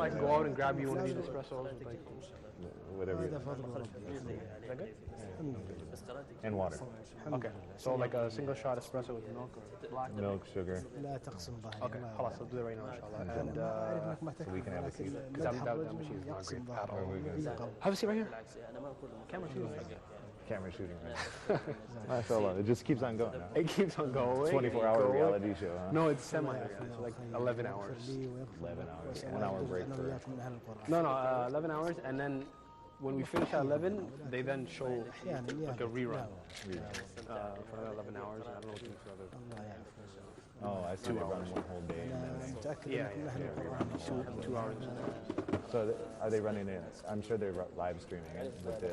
I can go out and grab you one of these espressos with like whatever. is that good? And water. Okay. So like a single shot espresso with milk or black? Milk, sugar. Okay. خلاص, I'll do that right now, inshallah. And so we can have a seat. because that machine is not great at all. Have a seat right here. Camera shooting. Camera shooting right now. MashaAllah. It just keeps on going. Huh? It keeps on going. 24-hour reality show, huh? No, it's semi-actually. It's like 11 hours. 11 hours. 1 hour break for... No, 11 hours, and then when we finish at 11, they then show like a rerun for another 11 hours. And I don't know what to do for other. Oh, I see. They run one whole day. Yeah. 2 hours. So are they running it? I'm sure they're live streaming it. But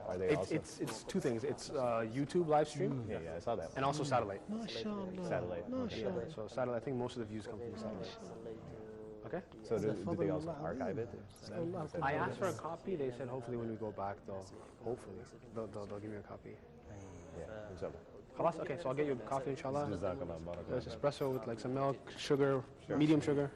are they also? It's two things. It's YouTube live stream. Yeah, I saw that. And also satellite. Satellite. Yeah. So satellite. I think most of the views come from satellite. Okay. So do they also archive it? I asked for a copy. They said hopefully when we go back, they'll give me a copy. Yeah. Inshallah. Khalas? Okay, so I'll get you a coffee, inshallah. Jazakallah, barakallah. There's espresso with like some milk, sugar, medium sugar,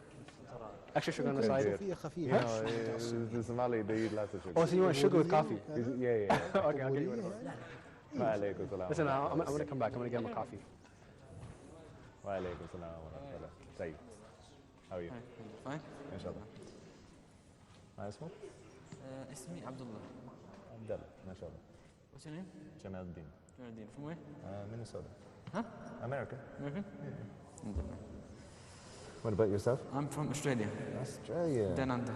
extra sugar on the side. The Somali, they eat lots of sugar. Oh, so you want sugar with coffee? Yeah. Okay, I'll get you one. Listen, I'm going to come back. I'm going to get him a coffee. Wa alaikum salam wa rahmatullah. Sayyid, how are you? Fine. Inshallah. My name? اسمي Abdullah. Abdullah, mashallah. What's your name? Jamaluddin. Jamaluddin. From where? Minnesota. Huh? America. American? Alhamdulillah. What about yourself? I'm from Australia. Australia. Down under.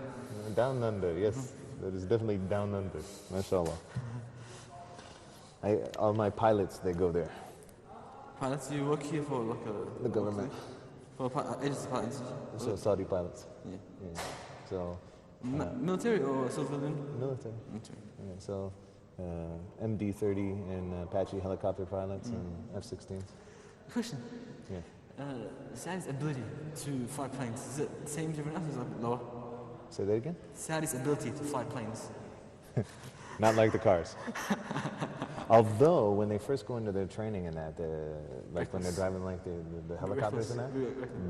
Down under, yes. That is definitely down under. Mashallah. All my pilots, they go there. Pilots, you work here for like a... The government. For agency pilots? So Saudi pilots. Yeah. So... military or civilian? Military. Yeah, so MD-30 and Apache helicopter pilots and F-16s. Question. Yeah. Saudi's ability to fly planes, is it the same as everyone else or is it lower? Say that again? Saudi's ability to fly planes. Not like the cars. Although, when they first go into their training and that, like when they're driving like the helicopters and that,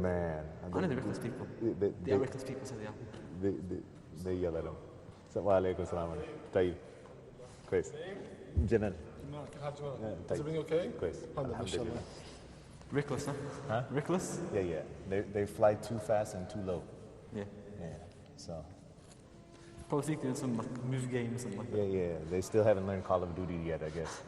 man. I know they're reckless people. They are reckless people, so they are. They yell at them. Wa alaikum salam. Tayyib. Quiz. Jamal. Is everything okay? Quiz. Alhamdulillah. Reckless, huh? Huh? Reckless? Yeah. They fly too fast and too low. Yeah. So. Probably think they're in some like movie game or something like that. Yeah. They still haven't learned Call of Duty yet, I guess.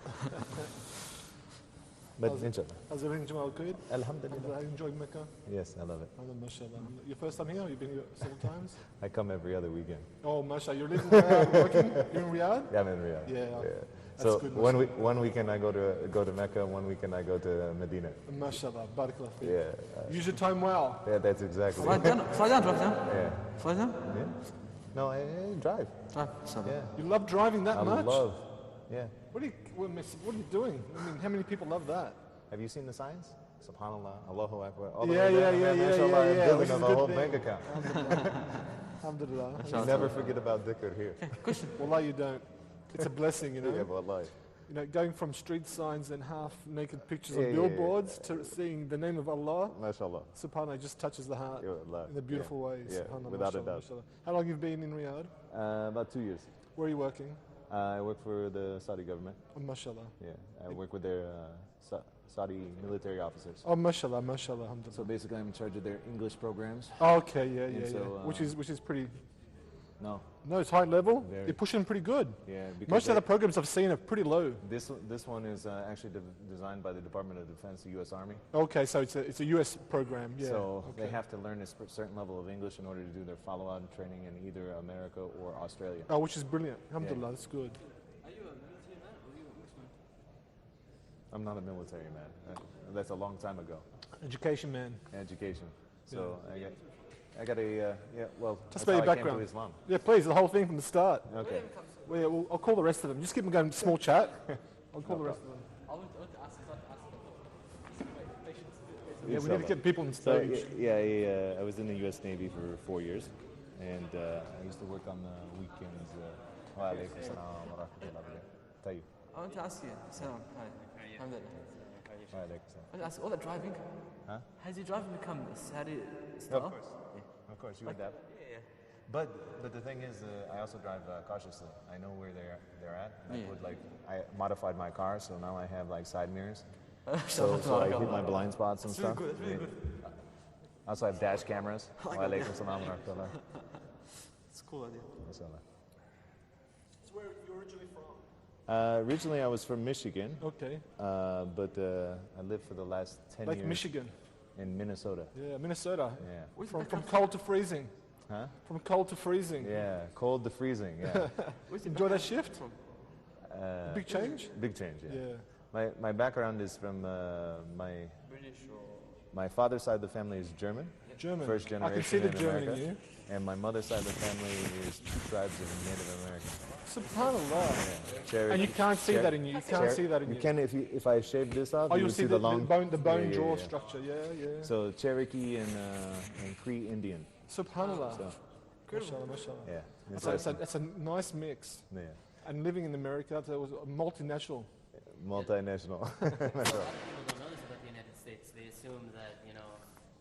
But inshallah. How's everything, Jamal? Good? Alhamdulillah. Are you enjoying Mecca? Yes, I love it. MashaAllah. Your first time here, or you've been here several times? I come every other weekend. Oh, MashaAllah. You're living there, working? You're in Riyadh? Yeah, I'm in Riyadh. Yeah. So good, one weekend I go to Mecca, one weekend I go to Medina. MashaAllah. Barakallah. Yeah. Use your time well. Yeah, that's exactly. Fly down, drive down. Yeah. Fly down? Yeah. No, I drive. Drive. Yeah. You love driving that much? I love. Yeah. What are you doing? I mean, how many people love that? Have you seen the signs? Subhanallah, Allahu Akbar. Yeah. Building of a whole bank account. Alhamdulillah. You never forget about dhikr here. Question. Wallah, you don't. It's a blessing, you know. Yeah, wallahi. You know, going from street signs and half-naked pictures on billboards to seeing the name of Allah, MashaAllah. Subhanallah, just touches the heart in a beautiful way. Yeah, Subhanallah, without a mashallah, doubt. mashallah. How long have you been in Riyadh? About 2 years. Where are you working? I work for the Saudi government. Oh, mashallah. Yeah, I work with their Saudi military officers. Oh, mashallah, alhamdulillah. So basically, I'm in charge of their English programs. Oh, okay, yeah. So, which is pretty. No, it's high level. Very. You're pushing pretty good. Yeah, because most of the programs I've seen are pretty low. This one is actually designed by the Department of Defense, the U.S. Army. Okay, so it's a U.S. program. Yeah. So they have to learn a certain level of English in order to do their follow-on training in either America or Australia. Oh, which is brilliant. Alhamdulillah, that's good. Are you a military man or are you a mixed man? I'm not a military man. That's a long time ago. Education man. Education. So I got a Just that's about how your I background. came to Islam. Yeah, please, the whole thing from the start. Okay. Well, I'll call the rest of them. Just keep them going. Small chat. I'll call the rest of them. I want to ask Yeah, we need to get people on So, stage. I was in the U.S. Navy for 4 years, and I used to work on the weekends. Wa alaikum salam wa rahmatullahi wa barakatuh. Tayyib. I want to ask you, Salam, hi. Alhamdulillah. Wa alaikum salam. I want to ask, all that driving, Huh? has your driving become a Saudi style? Of course. You adapt. Yeah. But the thing is, I also drive cautiously. I know where they're at. And I modified my car, so now I have like side mirrors. So I hit my blind spots and stuff. Really good, really good. I also have dash cameras. Wa alaikum salam wa rahmatullah. It's a cool idea. Mashallah. It's where you're originally from. Originally, I was from Michigan, Okay. but I lived for the last 10 Like years Michigan. in Minnesota. Yeah, Minnesota. Yeah. From cold to freezing. Huh? From cold to freezing. Yeah, cold to freezing. Yeah. Enjoy that shift? Big change? Big change. Yeah. Yeah. My background is from my father's side of the family is German. German. First generation I can see the in German America. in you. And my mother's side of the family is two tribes of Native Americans. SubhanAllah. Yeah. Cherokee, And you can't see that in you. You can't see that in you. You can if I shave this off. Oh, you you'll will see the long bone yeah, jaw yeah. structure. Yeah, yeah. So Cherokee and Cree Indian. SubhanAllah. So Mashallah, mashallah. yeah. And It's a nice mix. yeah. And living in America, that was a multinational. Multinational. People don't notice about the United States. They assume that,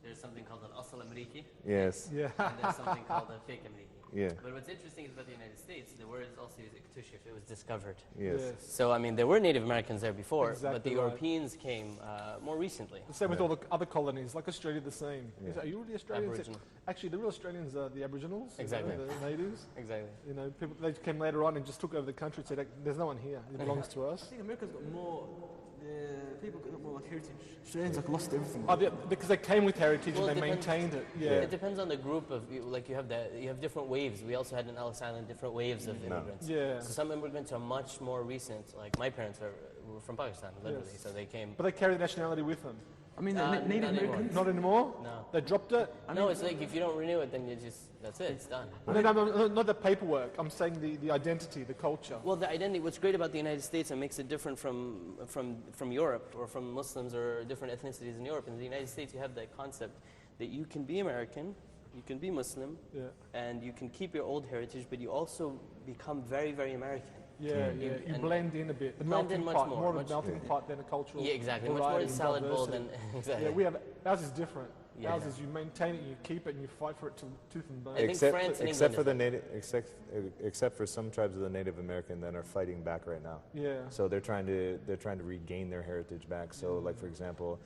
there's something called an asl Ameriki Yes. Yeah. and there's something called a fake Ameriki. Yeah. But what's interesting is about the United States, the word is also used iktishif. It was discovered. Yes. So, there were Native Americans there before, but Exactly the right. Europeans came more recently. The same with all the other colonies, like Australia, the same. Yeah. Are you really Australians? Aboriginal. Actually, the real Australians are the Aboriginals. Exactly. The natives. Exactly. People they came later on and just took over the country and said, "There's no one here. It belongs to us." I think America's got more, people got more like heritage. Australians like lost everything. Oh, because they came with heritage Well, and it they depends- maintained it. Yeah. It depends on the group of you have different waves. We also had in Ellis Island different waves of immigrants. Yeah. So some immigrants are much more recent. Like my parents were from Pakistan, literally. Yes. So they came. But they carry the nationality with them. I mean, Uh, Native not anymore. Americans. Not anymore? No. They dropped it? No, it's like if you don't renew it, then that's it. It's done. No, not the paperwork. I'm saying the identity, the culture. Well, the identity. What's great about the United States and makes it different from Europe or from Muslims or different ethnicities in Europe. In the United States, you have that concept that you can be American, you can be Muslim, Yeah. and you can keep your old heritage, but you also become very, very American. Yeah, yeah. You and blend in a bit. The blend melting in much pot, more, of a much- melting pot than a cultural. Yeah, exactly. Much more variety than and salad bowl diversity. than exactly. Yeah, ours is different. Yeah. Ours is you maintain it, you keep it, and you fight for it till tooth and bone. I think France and except England for is the native, except for some tribes of the Native American that are fighting back right now. Yeah. So they're trying to regain their heritage back. So, like for example,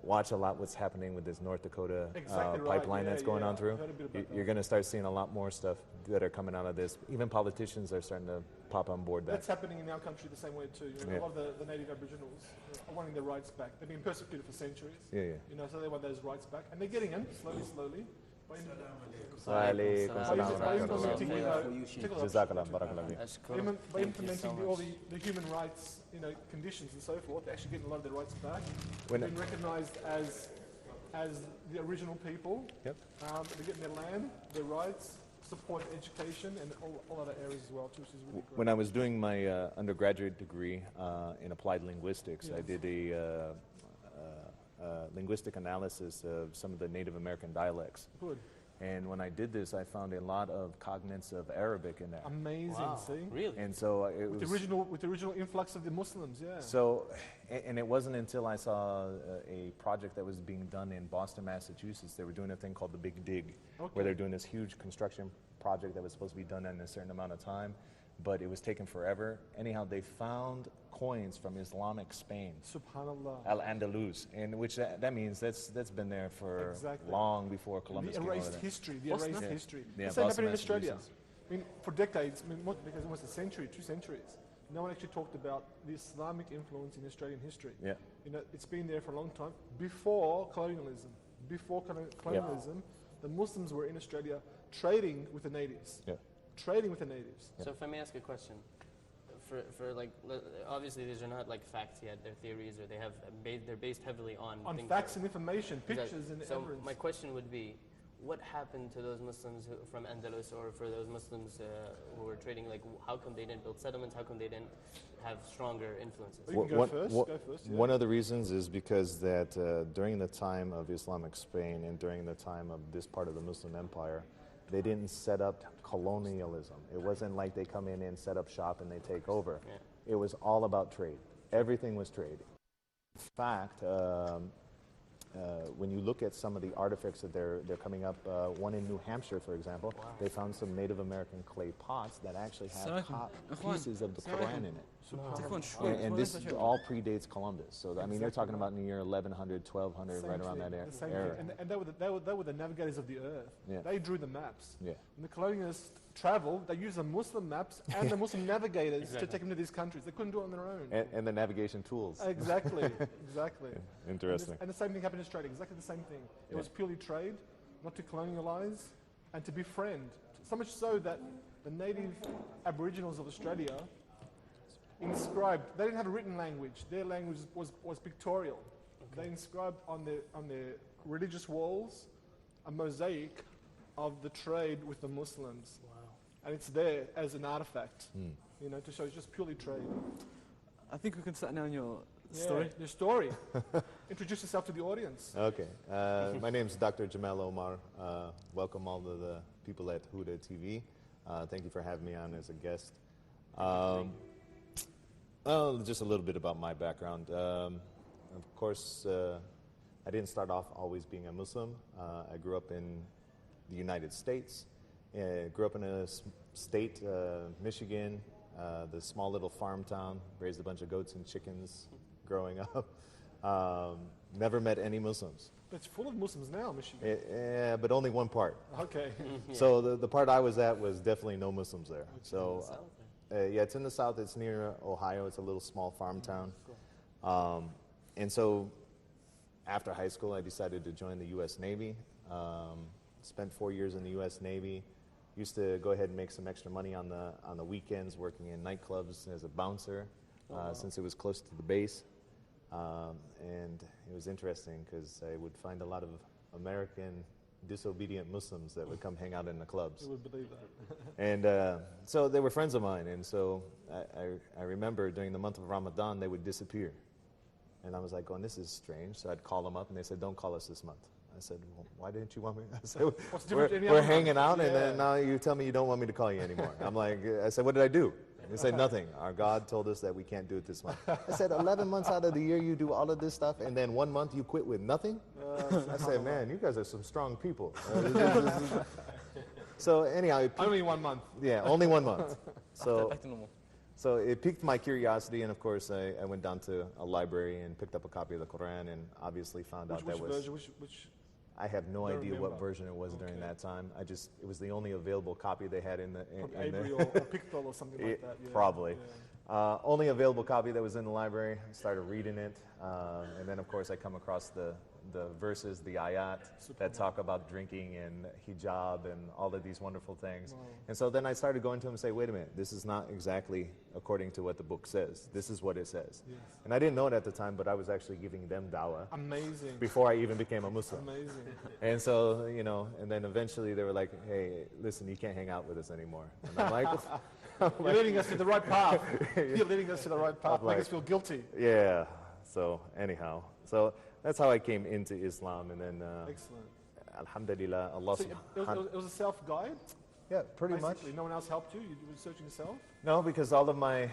watch a lot what's happening with this North Dakota Exactly right. pipeline Yeah, that's going yeah. on through. I've heard a bit about You're going to start seeing a lot more stuff that are coming out of this. Even politicians are starting to pop on board that. That's happening in our country the same way too. Yeah. A lot of the native Aboriginals are wanting their rights back. They've been persecuted for centuries. Yeah, So they want those rights back, and they're getting them slowly. By Alaikum salam wa implementing, rahmatullah. Jazakallah, barakallah fiik. That's cool. by Thank you implementing so all much. the human rights, conditions and so forth, they're actually getting a lot of their rights back. When- They've been recognised as the original people. Yep. They're getting their land, their rights, support education, and all other areas as well, too, which is really great. When I was doing my undergraduate degree in applied linguistics, I Yes. did a linguistic analysis of some of the Native American dialects. Good. And when I did this, I found a lot of cognates of Arabic in there. Amazing, Wow. see? Really? And so it With was. the original influx of the Muslims, yeah. So, and it wasn't until I saw a project that was being done in Boston, Massachusetts. They were doing a thing called the Big Dig, Okay. where they're doing this huge construction project that was supposed to be done in a certain amount of time, but it was taking forever. Anyhow, they found coins from Islamic Spain, Subhanallah. Al-Andalus, and which that means that's been there for Exactly. long before Columbus The came over erased there. history, the Boston? erased Yeah. history. Yeah, the same Boston, happened in Australia. Massachusetts. For decades, because almost a century, 2 centuries, no one actually talked about the Islamic influence in Australian history. Yeah. It's been there for a long time. Before colonialism, the Muslims were in Australia trading with the natives. Yeah. Trading with the natives. So if I may ask a question, for like obviously these are not like facts yet; they're theories, or they're based heavily on On things facts that- and information, Exactly. pictures and So evidence. my question would be, what happened to those Muslims from Andalus, or for those Muslims who were trading? Like, how come they didn't build settlements? How come they didn't have stronger influences? You can go first. Go first, yeah. One of the reasons is because that during the time of Islamic Spain and during the time of this part of the Muslim Empire, they didn't set up colonialism. It wasn't like they come in and set up shop and they take over. Yeah. It was all about trade. Everything was trade. In fact, when you look at some of the artifacts that they're coming up, one in New Hampshire, for example, they found some Native American clay pots that actually have pieces of the Quran in it. And this all predates Columbus. So, I mean, you're talking about in the year 1100, 1200, right around that era. And they were the navigators of the earth. Yeah. They drew the maps. Yeah. When the colonialists traveled, they used the Muslim maps and the Muslim navigators to take them to these countries. They couldn't do it on their own. And the navigation tools. Exactly, exactly. Interesting. And the same thing happened in Australia, exactly the same thing. It was purely trade, not to colonialize, and to befriend. So much so that the native Aboriginals of Australia inscribed, they didn't have a written language, their language was pictorial. Okay. They inscribed on their religious walls a mosaic of the trade with the Muslims. Wow. And it's there as an artifact, you know, to show it's just purely trade. I think we can start now on your story. Your story. Introduce yourself to the audience. Okay. My name is Dr. Jamal Omar. Welcome all of the people at Huda TV. Thank you for having me on as a guest. Well, just a little bit about my background. Of course, I didn't start off always being a Muslim. I grew up in the United States. Grew up in a state, Michigan, the small little farm town. Raised a bunch of goats and chickens growing up. Never met any Muslims. But it's full of Muslims now, Michigan. Yeah, but only one part. Okay. So the part I was at was definitely no Muslims there. So. Yeah, it's in the south. It's near Ohio. It's a little small farm town. And so after high school, I decided to join the U.S. Navy. Spent 4 years in the U.S. Navy. Used to go ahead and make some extra money on the weekends working in nightclubs as a bouncer since it was close to the base. And it was interesting because I would find a lot of American disobedient Muslims that would come hang out in the clubs. I would believe that. And so they were friends of mine, and so I remember during the month of Ramadan they would disappear. And I was like going, this is strange. So I'd call them up, and they said, don't call us this month. I said, well, why didn't you want me? I said, we're hanging out, and then now you tell me you don't want me to call you anymore. I'm like, I said, what did I do? They said, nothing. Our God told us that we can't do it this month. I said, 11 months out of the year you do all of this stuff, and then 1 month you quit with nothing? I said, man, you guys are some strong people. So anyhow. Only 1 month. Yeah, only 1 month. So it piqued my curiosity, and of course I went down to a library and picked up a copy of the Quran, and obviously found out that was... Version? Which I have no idea what version it was during that time. It was the only available copy they had in the... Avery or Pictol or something like that. Yeah. Probably. Yeah. Only available copy that was in the library. I started reading it. And then, of course, I come across the verses, the ayat, that talk about drinking and hijab and all of these wonderful things. Wow. And so then I started going to him and say, wait a minute, this is not exactly according to what the book says. This is what it says. Yes. And I didn't know it at the time, but I was actually giving them dawah. Amazing. Before I even became a Muslim. Amazing. And so, you know, and then eventually they were like, hey, listen, you can't hang out with us anymore. And I'm like... You're leading us to the right path. You're leading us to the right path. Make us feel guilty. Yeah. So anyhow, so that's how I came into Islam, and then excellent. Alhamdulillah, Allah. So it was a self-guide. Yeah, pretty much. No one else helped you. You were researching yourself. No, because all of my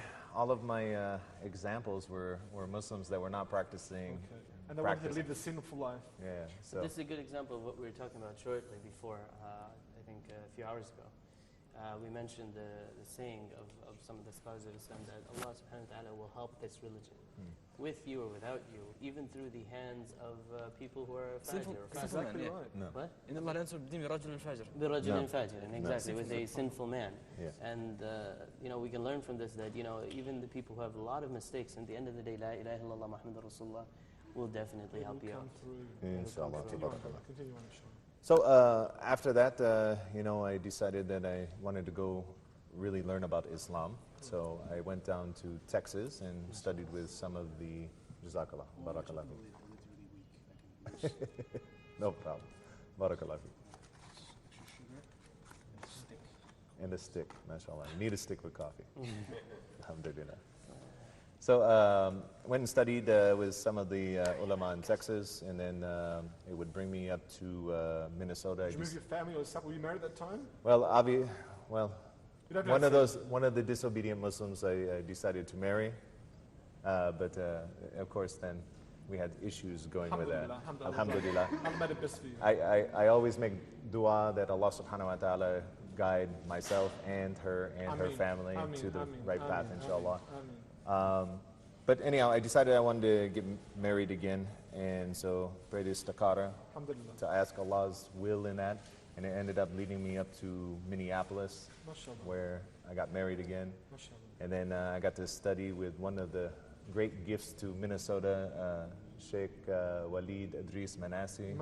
examples were Muslims that were not practicing. Okay. And they wanted to live the sinful life. Yeah. So this is a good example of what we were talking about shortly before. I think a few hours ago. We mentioned the saying of some of the scholars of Islam that Allah subhanahu wa ta'ala will help this religion with you or without you, even through the hands of people who are fajr. Exactly right. No. What? إن الله لا ينصر بدين برجل فاجر. برجل فاجر, exactly, with a sinful man. Yeah. And you know, we can learn from this that, you know, even the people who have a lot of mistakes, at the end of the day, La ilaha illallah Muhammadur Rasulullah will definitely help you out. Inshallah. Continue on, Sean. So after that, you know, I decided that I wanted to go really learn about Islam. So I went down to Texas and studied with some of the Jazakallah, Barakallah. No problem. Barakallah. And a stick, mashallah. You need a stick with coffee. Alhamdulillah. So went and studied with some of the ulama in Texas, and then it would bring me up to Minnesota. Did you move your family or something? Were you married at that time? Well, one of the disobedient Muslims I decided to marry, but of course then we had issues going with that. Alhamdulillah. Alhamdulillah. Allah made it best for you. I always make dua that Allah subhanahu wa ta'ala guide myself and her and her family to the right path, inshallah. But anyhow, I decided I wanted to get married again, and so prayed istikhara to ask Allah's will in that, and it ended up leading me up to Minneapolis, where I got married again. And then I got to study with one of the great gifts to Minnesota, Sheikh Walid Idris Manassi.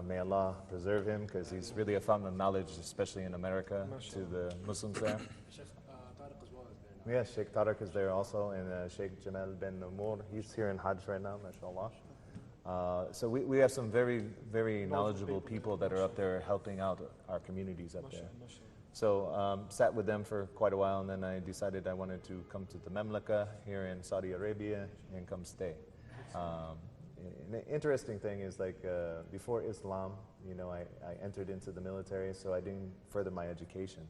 May Allah preserve him, because he's really a fountain of knowledge, especially in America, to the Muslims there. Yeah, Sheikh Tariq is there also, and Sheikh Jamal bin Noor, he's here in Hajj right now, mashallah. So we have some very, very knowledgeable people that are up there helping out our communities up there. So sat with them for quite a while, and then I decided I wanted to come to the Mamlaka here in Saudi Arabia and come stay. And the interesting thing is, like, before Islam, you know, I entered into the military, so I didn't further my education.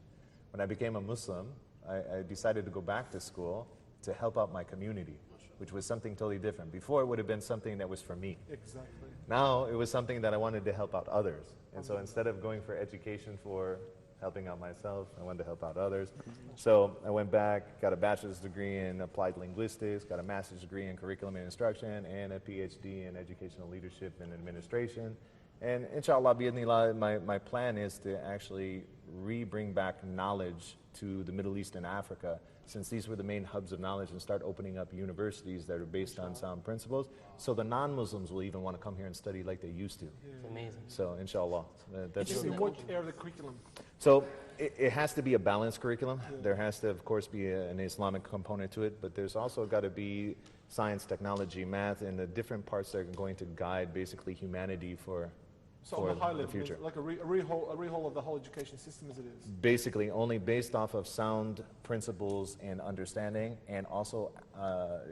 When I became a Muslim, I decided to go back to school to help out my community, which was something totally different. Before, it would have been something that was for me. Exactly. Now, it was something that I wanted to help out others. And so instead of going for education for helping out myself, I wanted to help out others. So I went back, got a bachelor's degree in applied linguistics, got a master's degree in curriculum and instruction, and a PhD in educational leadership and administration. And inshallah, bi'idhnillah, my plan is to actually bring back knowledge to the Middle East and Africa, since these were the main hubs of knowledge, and start opening up universities that are based on sound principles, so the non-Muslims will even want to come here and study like they used to. It's amazing. So inshallah. That's In what area of the curriculum? So it has to be a balanced curriculum. There has to, of course, be an Islamic component to it, but there's also got to be science, technology, math, and the different parts that are going to guide basically humanity for on the high level, future. like a rehaul of the whole education system as it is. Basically, only based off of sound principles and understanding, and also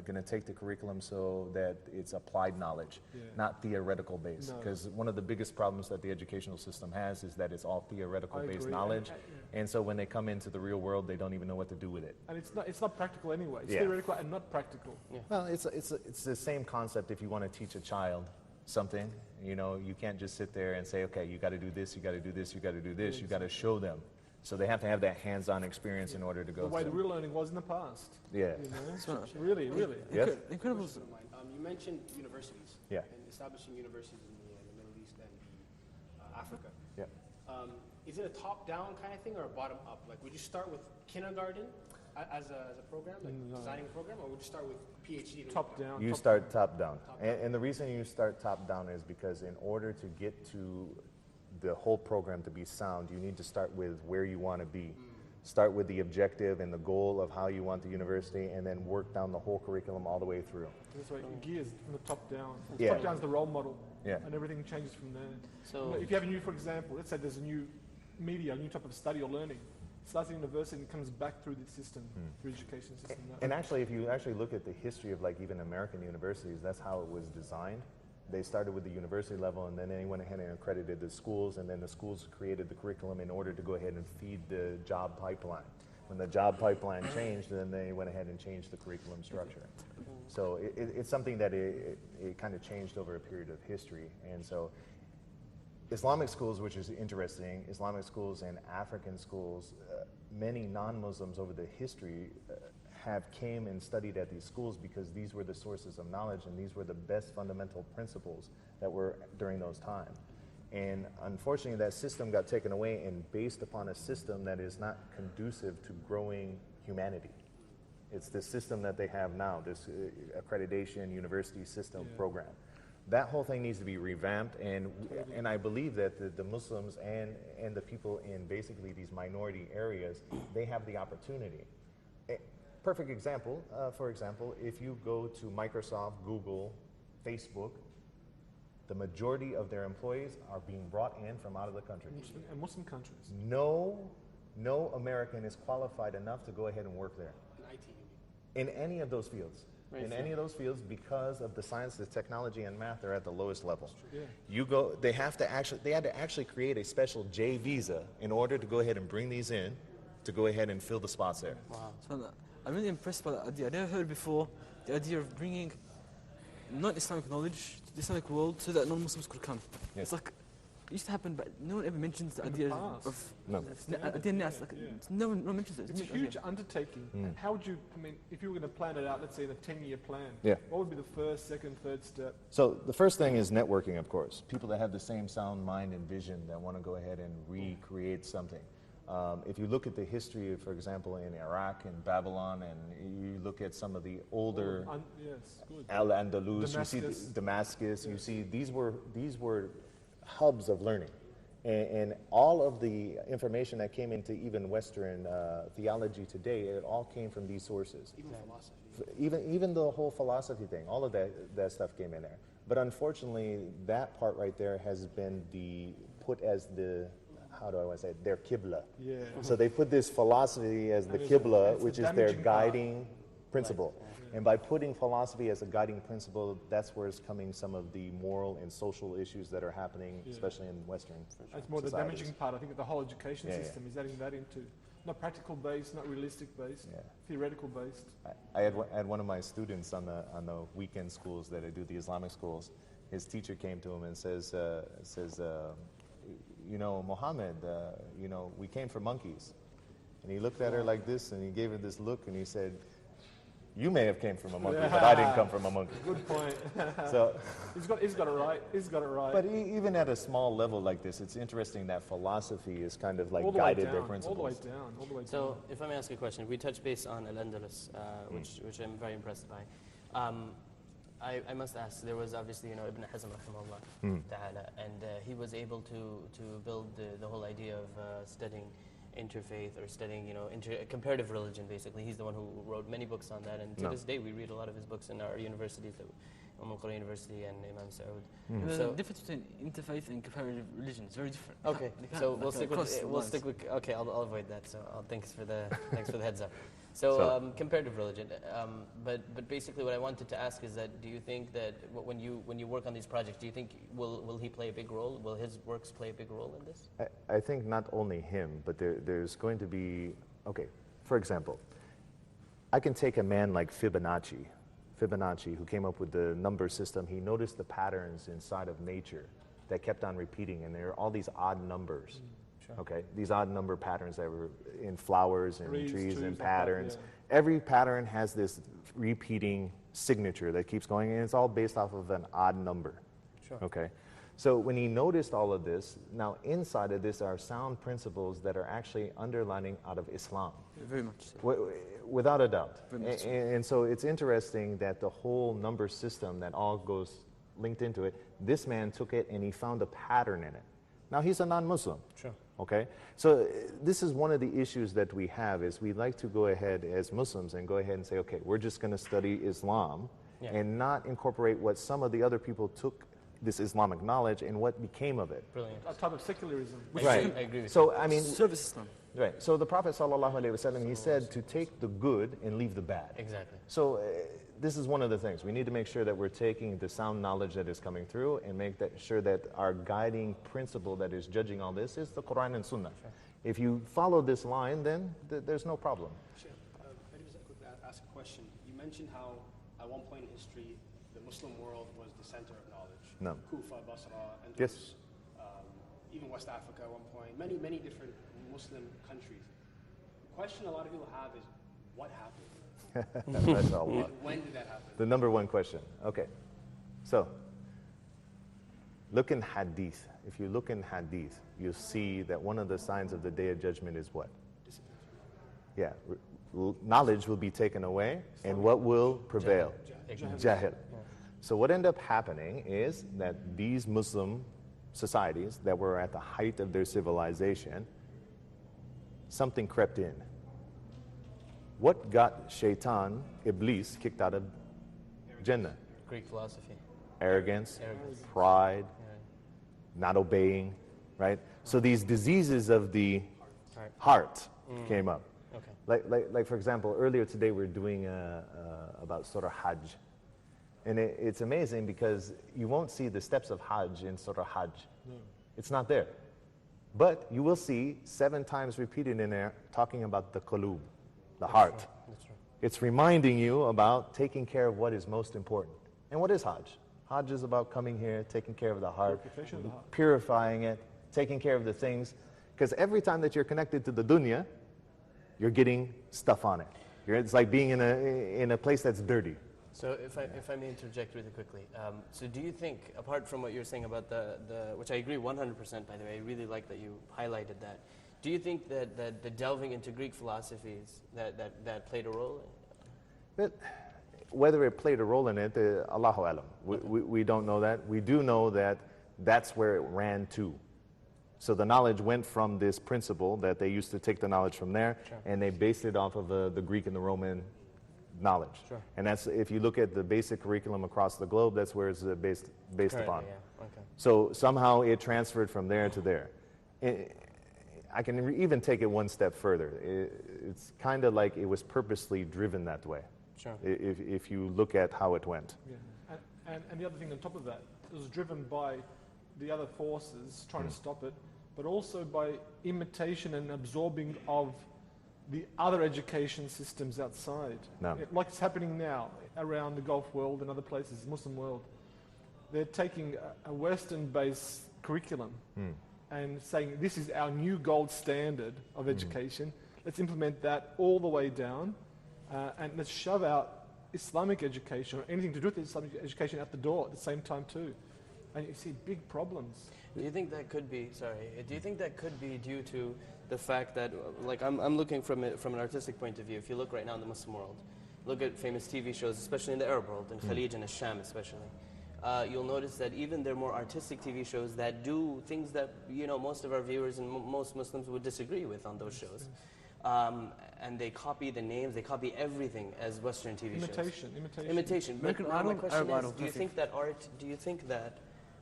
going to take the curriculum so that it's applied knowledge, not theoretical based. Because one of the biggest problems that the educational system has is that it's all theoretical based knowledge, and so when they come into the real world, they don't even know what to do with it. And it's not practical anyway. It's theoretical and not practical. Well, it's the same concept if you want to teach a child something. You know, you can't just sit there and say, okay, you got to do this, you got to do this, you got to do this. You got to show them. So they have to have that hands-on experience in order to go the way through. the real learning was in the past. Yeah. You know? Really. Yes? Incredible. You mentioned universities. Yeah. And establishing universities in the Middle East and Africa. Yeah. Is it a top-down kind of thing or a bottom-up? Like, would you start with kindergarten as a program, like designing a program, or would you start with PhD? Top down. You start top down. And the reason you start top down is because in order to get to the whole program to be sound, you need to start with where you want to be. Start with the objective and the goal of how you want the university, and then work down the whole curriculum all the way through. That's right. Gears from the top down. Yeah. Top down is the role model. Yeah. And everything changes from there. So You know, if you have a new, for example, let's say there's a new media, a new type of study or learning. Starts at university and comes back through the system, through the education system. And actually, if you actually look at the history of, like, even American universities, that's how it was designed. They started with the university level, and then they went ahead and accredited the schools, and then the schools created the curriculum in order to go ahead and feed the job pipeline. When the job pipeline changed, then they went ahead and changed the curriculum structure. So it's something that it kind of changed over a period of history. And so Islamic schools, which is interesting, Islamic schools and African schools, many non-Muslims over the history have came and studied at these schools because these were the sources of knowledge, and these were the best fundamental principles that were during those times. And unfortunately, that system got taken away and based upon a system that is not conducive to growing humanity. It's the system that they have now, this accreditation university system program. That whole thing needs to be revamped, and I believe that the Muslims and the people in basically these minority areas, they have the opportunity. Perfect example, for example, if you go to Microsoft, Google, Facebook, the majority of their employees are being brought in from out of the country. Muslim countries. No American is qualified enough to go ahead and work there. In IT, in any of those fields. Right, in so any of those fields, because of the science, the technology, and math, they're at the lowest level. Yeah. You go. They had to actually create a special J visa in order to go ahead and bring these in, to go ahead and fill the spots there. wow. So I'm really impressed by that idea. I never heard before the idea of bringing non-Islamic knowledge to the Islamic world so that non-Muslims could come. Yes. It's like, it used to happen, but no one ever mentions the idea past. of... No. No one mentions it. It's a huge undertaking. And how would you, I mean, if you were going to plan it out, let's say in a 10-year plan, Yeah. what would be the first, second, third step? So the first thing is networking, of course. People that have the same sound mind and vision that want to go ahead and recreate something. If you look at the history, for example, in Iraq and Babylon, and you look at some of the older Yes, good. Al-Andalus, you see Damascus, you see these were hubs of learning. And all of the information that came into even Western theology today, it all came from these sources. Even philosophy. Even the whole philosophy thing, all of that stuff came in there. But unfortunately, that part right there has been put as the, how do I want to say it, their qibla. Yeah. So they put this philosophy as the qibla, it's which a is their damaging part. guiding principle. And by putting philosophy as a guiding principle, that's where it's coming some of the moral and social issues that are happening, especially in Western That's more the societies. damaging part. I think the whole education Yeah, system is adding that into, not practical based, not realistic based, Yeah. theoretical based. I had one of my students on the weekend schools that I do, the Islamic schools. His teacher came to him and says, you know, Muhammad, you know, we came for monkeys. And he looked at her like this, and he gave her this look, and he said, you may have came from a monkey, but I didn't come from a monkey. Good point. So, He's got it right. He's got it right. but even at a small level like this, it's interesting that philosophy is kind of like all the way guided down, their principles. all the way down, all the way down. So, if I may ask a question, we touched base on Al-Andalus, which I'm very impressed by. I must ask, there was obviously, Ibn Hazm rahimahullah ta'ala, and he was able to build the whole idea of studying interfaith or studying, comparative religion, basically. He's the one who wrote many books on that, and to this day we read a lot of his books in our universities, Al University and Imam Saud. The So, difference between interfaith and comparative religion is very different. okay, They so can't, we'll like, stick with, okay, I'll avoid that, so thanks for the heads up. So, comparative religion, but basically what I wanted to ask is that, do you think that when you work on these projects, do you think will he play a big role? Will his works play a big role in this? I think not only him, but there's going to be, okay, for example, I can take a man like Fibonacci, who came up with the number system. He noticed the patterns inside of nature that kept on repeating, and there are all these odd numbers. Okay, these odd number patterns that were in flowers and trees and like patterns. that, Every pattern has this repeating signature that keeps going, and it's all based off of an odd number. Sure. Okay, so when he noticed all of this, now inside of this are sound principles that are actually underlining out of Islam. Very much so. Without a doubt. Very much so. And so it's interesting that the whole number system that all goes linked into it, this man took it and he found a pattern in it. Now he's a non-Muslim. Sure. Okay, so this is one of the issues that we have, is we like to go ahead as Muslims and go ahead and say, okay, we're just going to study Islam and not incorporate what some of the other people took this Islamic knowledge and what became of it. Brilliant. A type of secularism. Right. I agree with So I mean, Service Islam. right. So the Prophet ﷺ, he said to take the good and leave the bad. Exactly. So this is one of the things. We need to make sure that we're taking the sound knowledge that is coming through and make sure that our guiding principle that is judging all this is the Quran and Sunnah. Sure. If you follow this line, then there's no problem. Sure. Maybe just quickly ask a question. You mentioned how at one point in history, the Muslim world was the center of knowledge. No. Kufa, Basra, Andalus, Yes. even West Africa at one point, many different Muslim countries. The question a lot of people have is, what happened? That's all. When did that happen? The number one question. Okay. So, look in Hadith. If you look in Hadith, you'll see that one of the signs of the Day of Judgment is what? Yeah. Knowledge will be taken away, and what will prevail? Jahil. So what ended up happening is that these Muslim societies that were at the height of their civilization, something crept in. What got Shaitan, Iblis, kicked out of Jannah? Greek philosophy. Arrogance, Arrogance. pride, not obeying, right? So these diseases of the heart came up. Okay. Like for example, earlier today we were doing about Surah Hajj. And it's amazing because you won't see the steps of Hajj in Surah Hajj. It's not there. But you will see 7 times repeated in there talking about the qulub, the heart. That's right. It's reminding you about taking care of what is most important. And what is Hajj? Hajj is about coming here, taking care of the heart, Purification of the heart. purifying it, taking care of the things. Because every time that you're connected to the dunya, you're getting stuff on it. It's like being in a place that's dirty. So if I may interject really quickly, so do you think, apart from what you're saying about the which I agree 100% by the way, I really like that you highlighted that, do you think that the delving into Greek philosophies that played a role? But whether it played a role in it, Allahu alam. We don't know that. We do know that that's where it ran to. So the knowledge went from this principle that they used to take the knowledge from there, Sure. and they based it off of the Greek and the Roman knowledge. Sure. And that's, if you look at the basic curriculum across the globe, that's where it's based Currently, upon. yeah. Okay. So somehow it transferred from there to there. I can even take it one step further. It's kind of like it was purposely driven that way, Sure. if you look at how it went. Yeah. And the other thing on top of that, it was driven by the other forces trying to stop it, but also by imitation and absorbing of the other education systems outside. No. Like it's happening now around the Gulf world and other places, Muslim world. They're taking a Western-based curriculum and saying this is our new gold standard of education. Let's implement that all the way down and let's shove out Islamic education or anything to do with Islamic education out the door at the same time too. And you see big problems. Do you think that could be, do you think that could be due to the fact that, like I'm looking from an artistic point of view, if you look right now in the Muslim world, look at famous TV shows, especially in the Arab world, in Khalij and Sham especially, you'll notice that even there are more artistic TV shows that do things that, most of our viewers and most Muslims would disagree with on those shows. And they copy the names, they copy everything as Western TV shows. Imitation. But American now my Idol, question Arab is, Idol, do you think that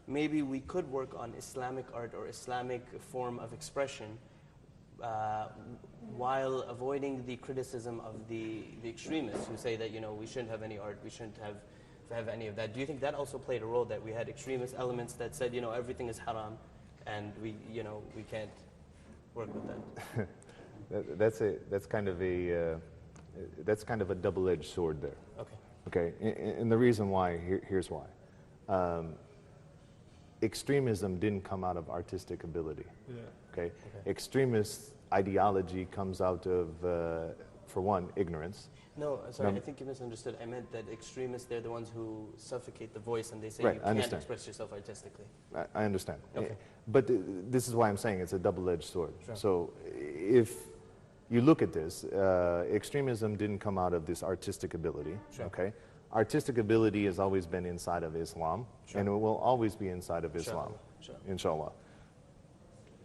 maybe we could work on Islamic art or Islamic form of expression while avoiding the criticism of the extremists who say that we shouldn't have any art, we shouldn't have any of that. Do you think that also played a role, that we had extremist elements that said everything is haram and we can't work with that? That's kind of a double-edged sword there. Okay. Okay, and the reason why, here's why. Extremism didn't come out of artistic ability. Yeah. Okay? Extremist ideology comes out of, for one, ignorance. No, sorry, I think you misunderstood. I meant that extremists, they're the ones who suffocate the voice and they say Right, you I can't understand. express yourself artistically. I understand. Okay. But this is why I'm saying it's a double-edged sword. Sure. So if you look at this, extremism didn't come out of this artistic ability. Sure. Okay? Artistic ability has always been inside of Islam, Sure. and it will always be inside of Islam, Sure. inshallah.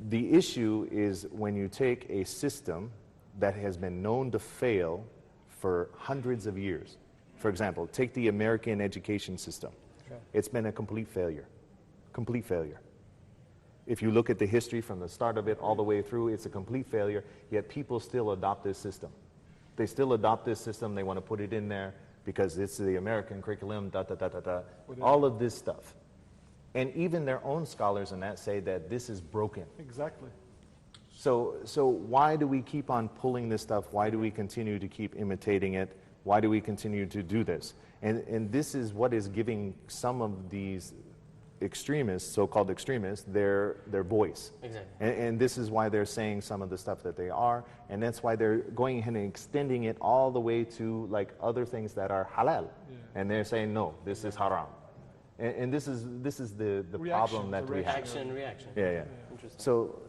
The issue is when you take a system that has been known to fail for hundreds of years. For example, take the American education system. Sure. It's been a complete failure. Complete failure. If you look at the history from the start of it all the way through, it's a complete failure, yet people still adopt this system. They still adopt this system, they want to put it in there because it's the American curriculum, all of this stuff. And even their own scholars in that say that this is broken. Exactly. So why do we keep on pulling this stuff? Why do we continue to keep imitating it? Why do we continue to do this? And this is what is giving some of these extremists, so-called extremists, their voice. Exactly. And this is why they're saying some of the stuff that they are, and that's why they're going ahead and extending it all the way to like other things that are halal. Yeah. And they're saying, no, this is haram. And this is the problem that we have. Action, reaction. Yeah. Interesting. So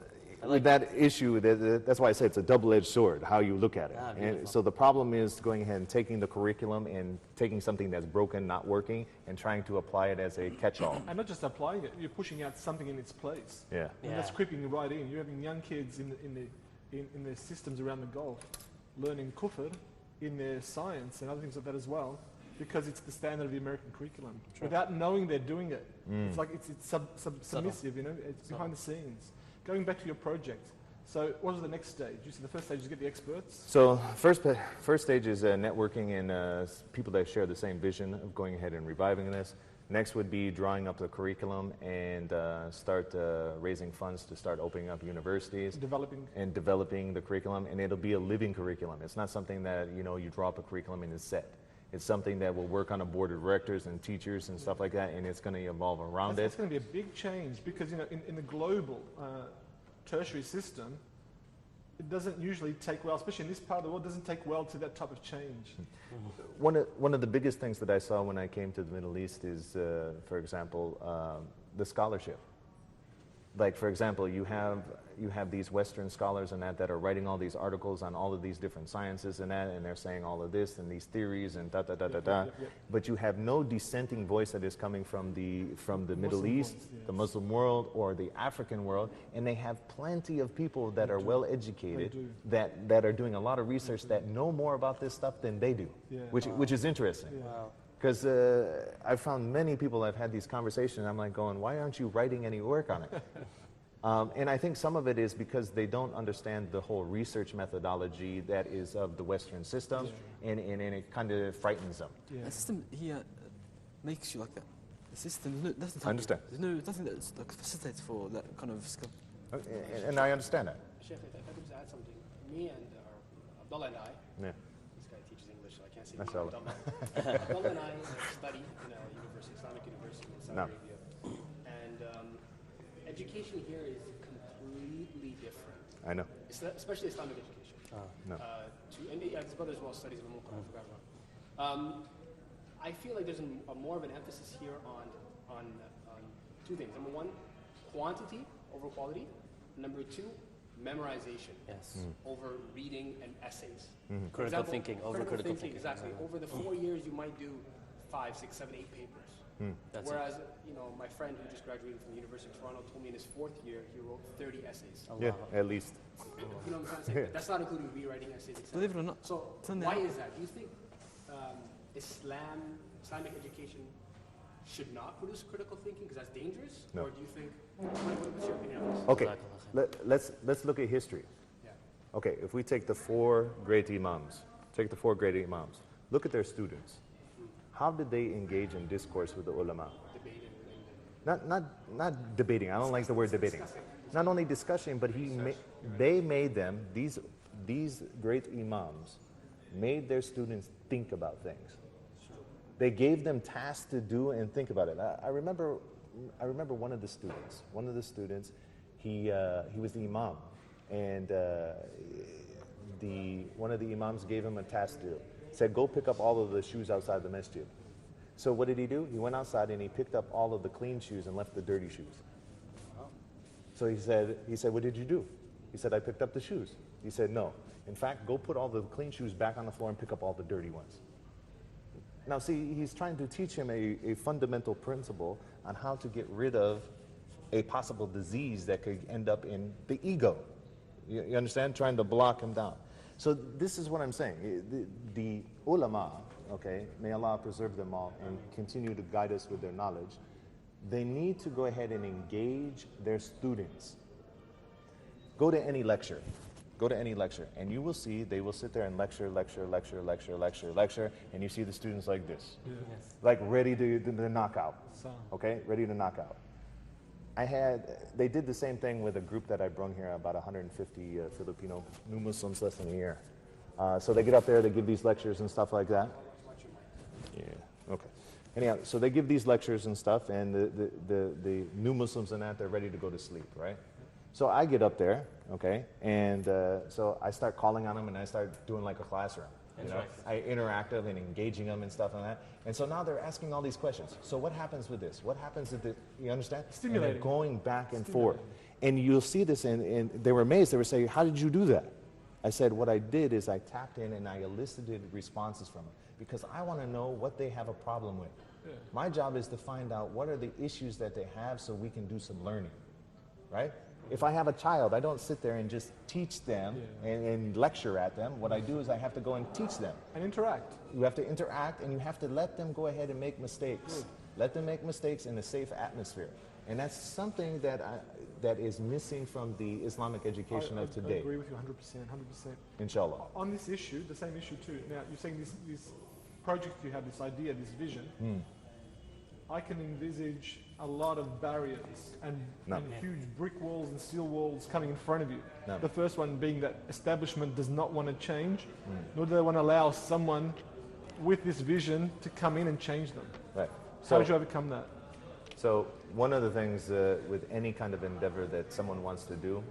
I with like that issue, that's why I say it's a double-edged sword, how you look at it. And beautiful. so the problem is going ahead and taking the curriculum and taking something that's broken, not working, and trying to apply it as a catch-all. And not just applying it, you're pushing out something in its place. Yeah. And that's creeping right in. You're having young kids in their systems around the Gulf learning kufr in their science and other things like that as well, because it's the standard of the American curriculum. Sure. Without knowing they're doing it. It's like it's submissive, it's behind the scenes. Going back to your project, so what was the next stage? You said the first stage is get the experts. So first stage is networking and people that share the same vision of going ahead and reviving this. Next would be drawing up the curriculum and start raising funds to start opening up universities. Developing the curriculum, and it'll be a living curriculum. It's not something that you draw up a curriculum and it's set. It's something that will work on a board of directors and teachers and stuff like that, and it's going to evolve around That's it. going to be a big change because in the global tertiary system, it doesn't usually take well, especially in this part of the world, it doesn't take well to that type of change. One of the biggest things that I saw when I came to the Middle East is, for example, the scholarship. Like, for example, you have these Western scholars and that are writing all these articles on all of these different sciences and that, and they're saying all of this and these theories and da. But you have no dissenting voice that is coming from the Middle East, the Muslim world, or the African world, and they have plenty of people that are well educated that are doing a lot of research that know more about this stuff than they do, which is interesting. Wow. Because I've found many people I've had these conversations, and I'm like going, why aren't you writing any work on it? And I think some of it is because they don't understand the whole research methodology that is of the Western system, and it kind of frightens them. The system here makes you like that. The system doesn't I understand. There's nothing that like, facilitates for that kind of skill. And I understand that. Sheikh, if I could just add something. Me and Abdullah and I, Yeah. this guy teaches English, so I can't say That's me, all. Abdullah and I study in a university, Islamic university in Saudi Arabia. And education here is completely different. I know. Especially Islamic education. No. And his brother as well studies in I feel like there's more of an emphasis here on two things. Number one, quantity over quality. Number two, memorization. Yes. Over reading and essays. Critical thinking over critical thinking. Exactly. Over the 4 years, you might do 5, 6, 7, 8 papers. That's Whereas, my friend who just graduated from the University of Toronto told me in his 4th year he wrote 30 essays. Yeah, at least. You know what I'm trying to say? That's not including rewriting essays, etc. Believe it or not. So why is that? Do you think Islamic education should not produce critical thinking because that's dangerous? No. Or do you think, what's your opinion on this? Okay, let's look at history. Yeah. Okay, if we take the 4 great imams, look at their students. How did they engage in discourse with the ulama? Not debating. I don't like the word debating. Not only discussion, but they made them, these great imams, made their students think about things. They gave them tasks to do and think about it. I remember one of the students. He was the imam, and one of the imams gave him a task to do. Said, go pick up all of the shoes outside the masjid. So what did he do? He went outside and he picked up all of the clean shoes and left the dirty shoes. So he said, what did you do? He said, I picked up the shoes. He said, no. In fact, go put all the clean shoes back on the floor and pick up all the dirty ones. Now see, he's trying to teach him a fundamental principle on how to get rid of a possible disease that could end up in the ego. You understand? Trying to block him down. So this is what I'm saying. The ulama, okay, may Allah preserve them all and continue to guide us with their knowledge, they need to go ahead and engage their students. Go to any lecture, and you will see they will sit there and lecture, and you see the students like this, like ready to knock out, okay, ready to knock out. They did the same thing with a group that I brought here, about 150 Filipino new Muslims less than a year. So they get up there, they give these lectures and stuff like that. Yeah, okay. Anyhow, so they give these lectures and stuff, and the new Muslims and that, they're ready to go to sleep, right? So I get up there, okay, and so I start calling on them, and I start doing like a classroom. You know, I interactive and engaging them and stuff like that. And so now they're asking all these questions. So what happens with this? What happens with it? You understand? Stimulating. And they're going back and forth. And you'll see this, and they were amazed. They were saying, how did you do that? I said, what I did is I tapped in and I elicited responses from them because I want to know what they have a problem with. Yeah. My job is to find out what are the issues that they have so we can do some learning, right? If I have a child, I don't sit there and just teach them and lecture at them. What I do is I have to go and teach them. And interact. You have to interact, and you have to let them go ahead and make mistakes. Good. Let them make mistakes in a safe atmosphere. And that's something that is missing from the Islamic education of today. I agree with you 100%, 100%. Inshallah. On this issue, the same issue too. Now, you're saying this project you have, this idea, this vision, I can envisage a lot of barriers and huge brick walls and steel walls coming in front of you. No. The first one being that establishment does not want to change, nor do they want to allow someone with this vision to come in and change them. Right. How did you overcome that? So one of the things with any kind of endeavor that someone wants to do,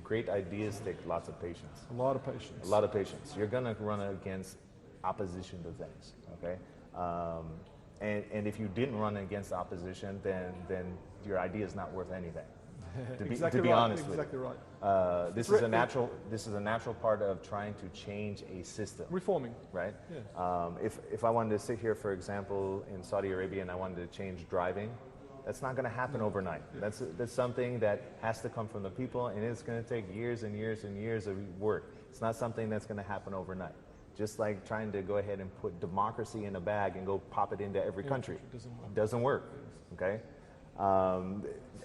great ideas take lots of patience. A lot of patience. A lot of patience. You're going to run against opposition to things, okay? And if you didn't run against opposition, then your idea is not worth anything. To be honest with you. Exactly right. This is a natural part of trying to change a system. Reforming. Right? Yeah. If I wanted to sit here, for example, in Saudi Arabia and I wanted to change driving, that's not going to happen overnight. Yeah. That's something that has to come from the people, and it's going to take years and years and years of work. It's not something that's going to happen overnight. Just like trying to go ahead and put democracy in a bag and go pop it into every country. It doesn't work. Okay?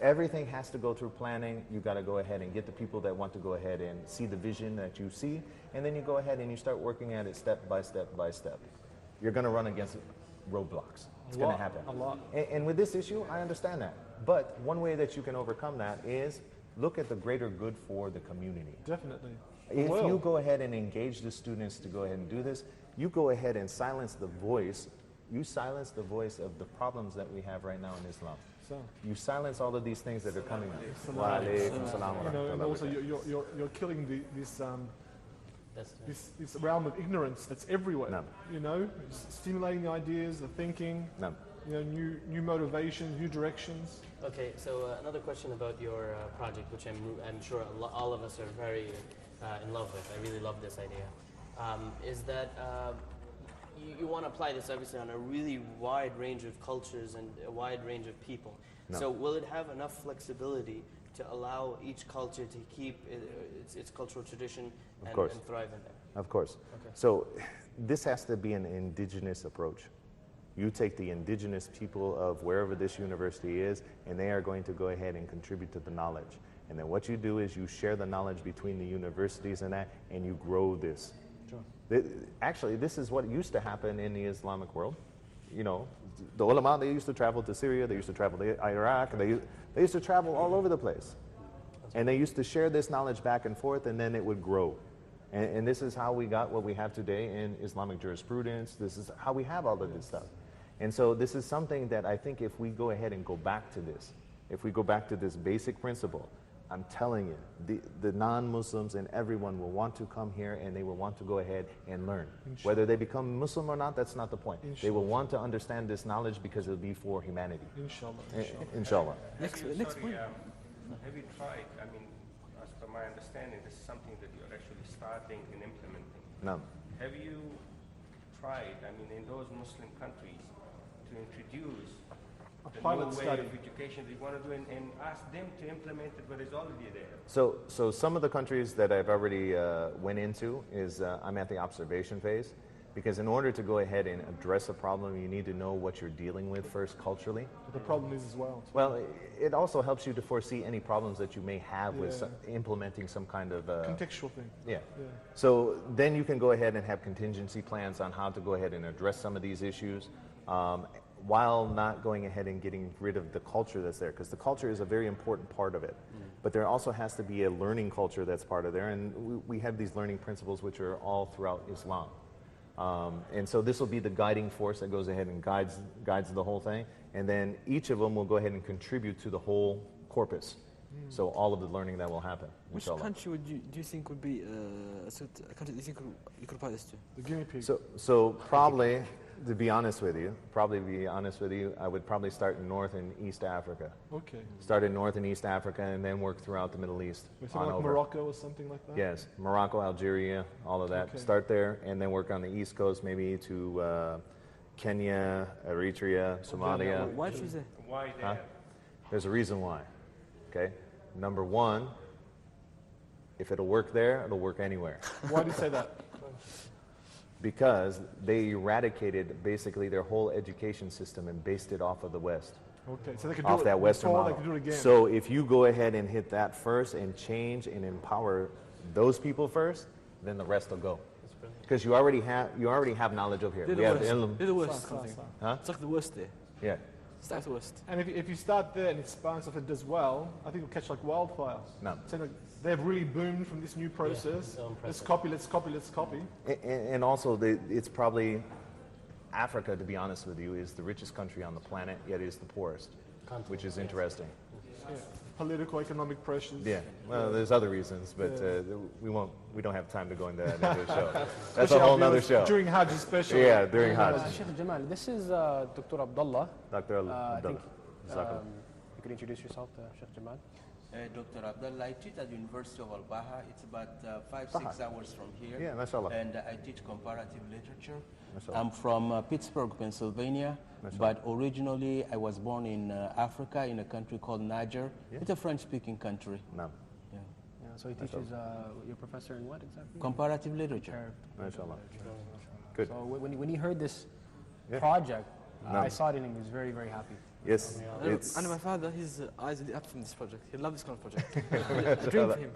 Everything has to go through planning. You got to go ahead and get the people that want to go ahead and see the vision that you see, and then you go ahead and you start working at it step by step by step. You're going to run against roadblocks. It's going to happen. A lot. And with this issue, I understand that. But one way that you can overcome that is look at the greater good for the community. Definitely. If you go ahead and engage the students to go ahead and do this, you go ahead and silence the voice. You silence the voice of the problems that we have right now in Islam. So, you silence all of these things that are coming out. And also you're killing this realm of ignorance that's everywhere. No. You know, stimulating the ideas, the thinking. No. You know, new motivations, new directions. Okay, so another question about your project, which I'm sure all of us are very in love with. I really love this idea. Is that you want to apply this obviously on a really wide range of cultures and a wide range of people. No. So will it have enough flexibility to allow each culture to keep its cultural tradition and thrive in there? Of course. Okay. So this has to be an indigenous approach. You take the indigenous people of wherever this university is, and they are going to go ahead and contribute to the knowledge. And then what you do is you share the knowledge between the universities and that, and you grow this. Sure. Actually, this is what used to happen in the Islamic world. You know, the ulama, they used to travel to Syria, they used to travel to Iraq, they used to travel all over the place. And they used to share this knowledge back and forth, and then it would grow. And this is how we got what we have today in Islamic jurisprudence. This is how we have all of this stuff. And so this is something that I think if we go ahead and go back to this, if we go back to this basic principle, I'm telling you, the non-Muslims and everyone will want to come here and they will want to go ahead and learn. Inshallah. Whether they become Muslim or not, that's not the point. Inshallah. They will want to understand this knowledge because it will be for humanity. Inshallah. Inshallah. Next point. Have you tried, I mean, as per my understanding, this is something that you're actually starting and implementing. No. Have you tried, I mean, in those Muslim countries, to introduce the pilot new way study of education that you want to do and ask them to implement it what is already there? So some of the countries that I've already went into is I'm at the observation phase, because in order to go ahead and address a problem, you need to know what you're dealing with first culturally. The problem is as well. Well, it also helps you to foresee any problems that you may have with implementing some kind of contextual thing. Yeah. So then you can go ahead and have contingency plans on how to go ahead and address some of these issues, while not going ahead and getting rid of the culture that's there, because the culture is a very important part of it. But there also has to be a learning culture that's part of there, and we have these learning principles which are all throughout Islam. And so this will be the guiding force that goes ahead and guides the whole thing, and then each of them will go ahead and contribute to the whole corpus. So all of the learning that will happen. Which inshallah. country do you think would be a country that you think you could apply this to? The guinea pig. So probably, to be honest with you, I would probably start in North and East Africa. Okay. Start in North and East Africa and then work throughout the Middle East. Something like Morocco or something like that? Yes, Morocco, Algeria, all of that. Okay. Start there and then work on the East Coast, maybe to Kenya, Eritrea, Somalia. Why choose it? Why there? There's a reason why. Okay? Number one, if it'll work there, it'll work anywhere. Why do you say that? Because they eradicated basically their whole education system and based it off of the West. Okay, so they could Off do that it Western before model. they could do it again. So if you go ahead and hit that first and change and empower those people first, then the rest will go. Because you already have knowledge over here. They're the worst. Huh? It's like the worst there. Yeah. Start the worst. And if you start there and expand stuff and does well, I think it'll catch like wildfire. No. So like, they've really boomed from this new process. so impressive. Let's copy. And also, it's probably Africa, to be honest with you, is the richest country on the planet, yet it is the poorest, which is interesting. Yeah. Political, economic pressures. Yeah, well, there's other reasons, but we don't have time to go into that in the show. That's a Especially whole I'll be nother honest, show. During Hajj especially. Yeah, during Hajj. Sheikh Jamal, this is Dr. Abdullah. Dr. I think Abdullah. you could introduce yourself to Sheikh Jamal. Dr. Abdullah, I teach at the University of Al-Baha. It's about 5-6 hours from here. Yeah, mashallah. And I teach comparative literature. Mashallah. I'm from Pittsburgh, Pennsylvania, but originally I was born in Africa in a country called Niger. Yeah. It's a French-speaking country. No. Yeah. Yeah, so he teaches, you're a professor in what exactly? Comparative literature. Mashallah. Good. So when he heard this Yeah. project, No. I saw it and he was very, very happy. Yes, it's... And my father, his eyes lit up from this project. He loves this kind of project. A dream for him.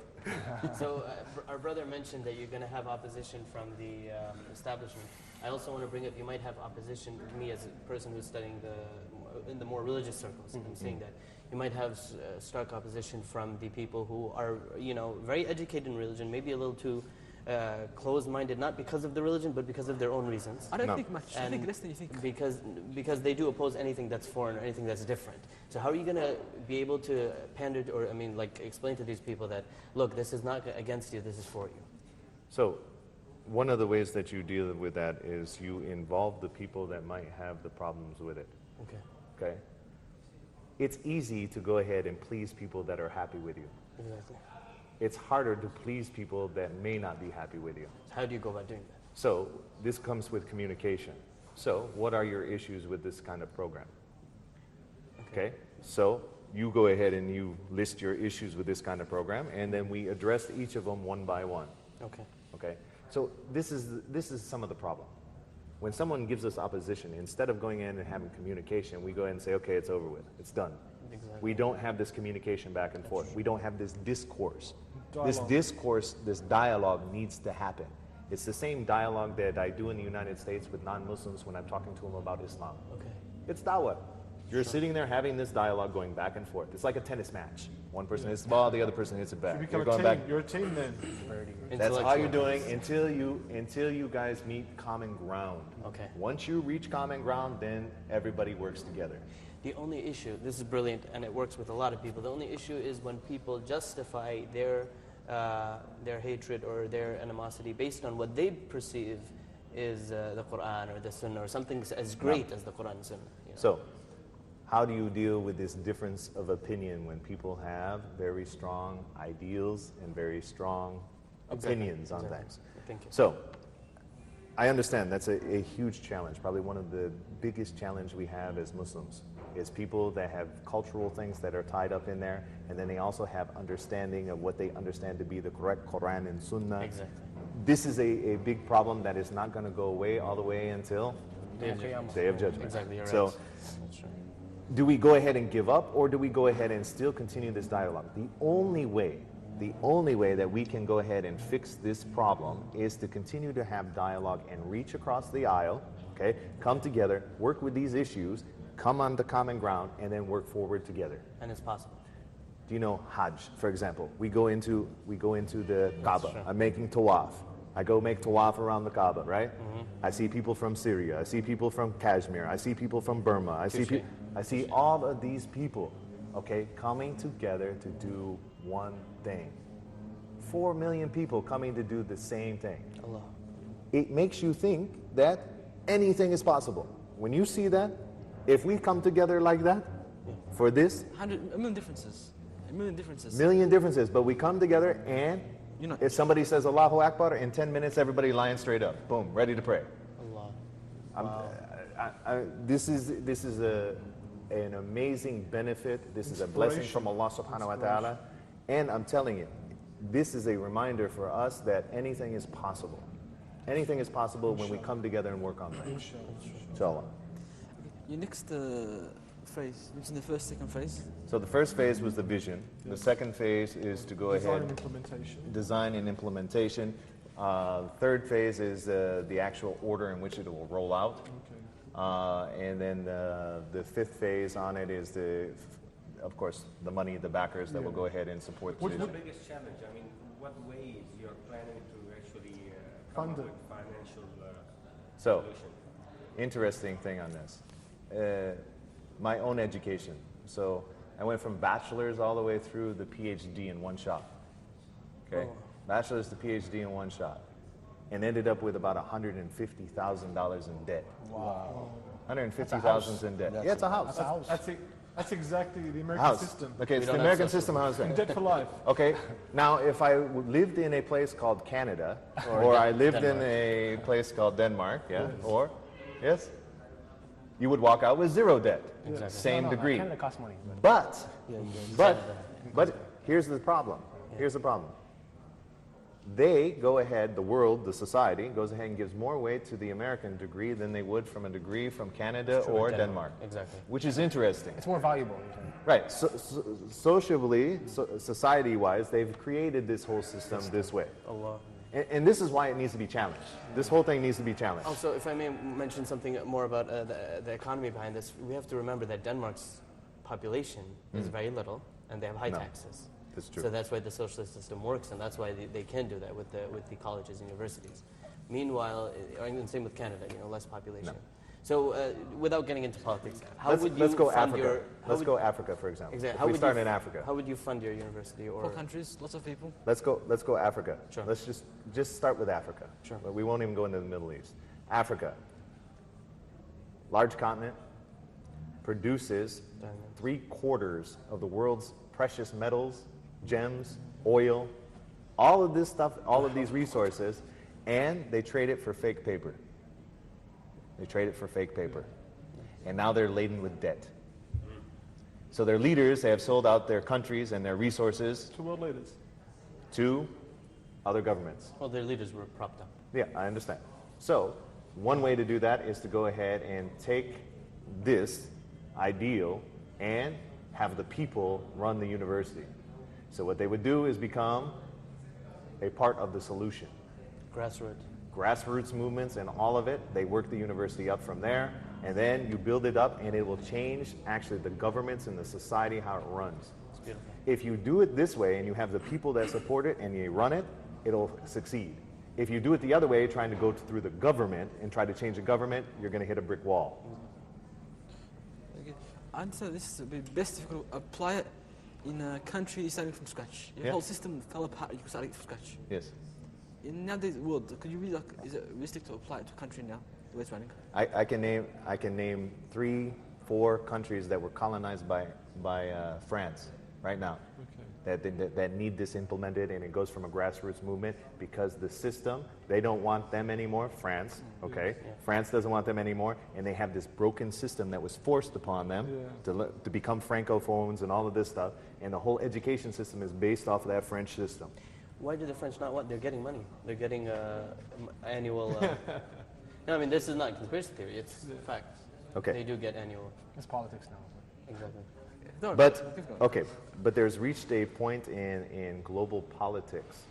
So our brother mentioned that you're going to have opposition from the establishment. I also want to bring up, you might have opposition, me as a person who's studying in the more religious circles. I'm saying that you might have stark opposition from the people who are, very educated in religion, maybe a little too closed-minded, not because of the religion, but because of their own reasons. I don't think much. I think less than you think. Because they do oppose anything that's foreign or anything that's different. So how are you going to be able to pander to, or explain to these people that, look, this is not against you, this is for you? So, one of the ways that you deal with that is you involve the people that might have the problems with it. Okay. Okay? It's easy to go ahead and please people that are happy with you. Exactly. It's harder to please people that may not be happy with you. How do you go about doing that? So, this comes with communication. So, what are your issues with this kind of program? Okay? So, you go ahead and you list your issues with this kind of program, and then we address each of them one by one. Okay. Okay? So, this is some of the problem. When someone gives us opposition, instead of going in and having communication, we go ahead and say, okay, it's over with. It's done. Exactly. We don't have this communication back and forth. We don't have this discourse. Dialogue. This discourse, this dialogue needs to happen. It's the same dialogue that I do in the United States with non-Muslims when I'm talking to them about Islam. Okay. It's dawah. You're sitting there having this dialogue going back and forth. It's like a tennis match. One person hits the ball, the other person hits it back. You become You're a going team. back. You're a team then. That's all you're Intellectual. doing until you guys meet common ground. Okay. Once you reach common ground, then everybody works together. The only issue, this is brilliant and it works with a lot of people, the only issue is when people justify their hatred or their animosity based on what they perceive is the Quran or the Sunnah or something as great as the Quran and Sunnah. So, how do you deal with this difference of opinion when people have very strong ideals and very strong opinions on things? Thank you. So, I understand that's a huge challenge, probably one of the biggest challenge we have as Muslims, is people that have cultural things that are tied up in there, and then they also have understanding of what they understand to be the correct Quran and Sunnah. Exactly. This is a big problem that is not going to go away all the way until Day of Qiyamah. Day of Judgment. Exactly, you're So, right. That's right. do we go ahead and give up, or do we go ahead and still continue this dialogue? The only way that we can go ahead and fix this problem is to continue to have dialogue and reach across the aisle, okay? Come together, work with these issues, come on the common ground, and then work forward together. And it's possible. Do you know Hajj, for example? We go into the Kaaba. I'm making tawaf. I go make tawaf around the Kaaba, right? I see people from Syria. I see people from Kashmir. I see people from Burma. I see all of these people, okay, coming together to do one thing. 4 million people coming to do the same thing. Allah. It makes you think that anything is possible. When you see that, if we come together like that for this, A million differences. A million differences. million differences, but we come together and if somebody says Allahu Akbar, in 10 minutes everybody lying straight up, boom, ready to pray. Allah. This is an amazing benefit. This is a blessing from Allah subhanahu wa ta'ala. And I'm telling you, this is a reminder for us that anything is possible. Anything is possible when we come together and work on things. Inshallah. Your next phase, which is the first, second phase. So the first phase was the vision. The second phase is to go Design ahead, and implementation. design and implementation. Third phase is the actual order in which it will roll out. And then the fifth phase on it is of course, the money, the backers that will go ahead and support What's the the biggest challenge? I mean, what ways you're planning to actually Fund come it. up with financial So, solution? interesting thing on this. My own education. So I went from bachelor's all the way through the PhD in one shot. Okay, bachelor's to PhD in one shot, and ended up with about $150,000 in debt. Wow. $150,000 in debt. Yeah, it's a house. That's exactly the American House. system. Okay, it's the American system. How's that? Debt for life. Okay, now if I lived in a place called Canada, or I lived in a place called Denmark, or, yes, you would walk out with zero debt. Exactly. Same degree. Canada costs money. But here's the problem. Here's the problem. They go ahead, the world, the society, goes ahead and gives more weight to the American degree than they would from a degree from Canada or Denmark. Exactly. Which is interesting. It's more valuable. Right. Socially, society-wise, they've created this whole system this way. Allah. And this is why it needs to be challenged. This whole thing needs to be challenged. Also, if I may mention something more about the economy behind this, we have to remember that Denmark's population is very little, and they have high taxes. That's true. So that's why the socialist system works, and that's why they can do that with the colleges and universities. Meanwhile, and same with Canada, less population. No. So without getting into politics, how would you let's go fund Africa. Let's go Africa, for example. Exactly. If we start in Africa. How would you fund your university? Or Poor countries, lots of people. Let's go Africa. Sure. Let's just start with Africa. Sure. We won't even go into the Middle East. Africa, large continent, produces 3/4 of the world's precious metals, gems, oil, all of this stuff, all of these resources, and they trade it for fake paper. They trade it for fake paper. And now they're laden with debt. So their leaders have sold out their countries and their resources To world leaders. to other governments. well, their leaders were propped up. Yeah, I understand. So one way to do that is to go ahead and take this ideal and have the people run the university. So what they would do is become a part of the solution. Grassroots movements and all of it, they work the university up from there, and then you build it up and it will change actually the governments and the society, how it runs. It's beautiful. If you do it this way and you have the people that support it and you run it, it'll succeed. If you do it the other way, trying to go through the government and try to change the government, you're going to hit a brick wall. Okay. Answer this would be best if you could apply it in a country starting from scratch. Your Yeah. whole system fell apart, you could start it from scratch. Yes. In nowadays world, could you really is it realistic to apply it to a country now, the way it's running? I can name 3-4 countries that were colonized by France right now. That need this implemented, and it goes from a grassroots movement because the system, they don't want them anymore, France, okay? Yeah. France doesn't want them anymore, and they have this broken system that was forced upon them to become francophones and all of this stuff, and the whole education system is based off of that French system. Why do the French not want? They're getting money. They're getting annual. No, I mean this is not conspiracy theory. It's fact. Okay. They do get annual. It's politics now. Exactly. No, But there's reached a point in global politics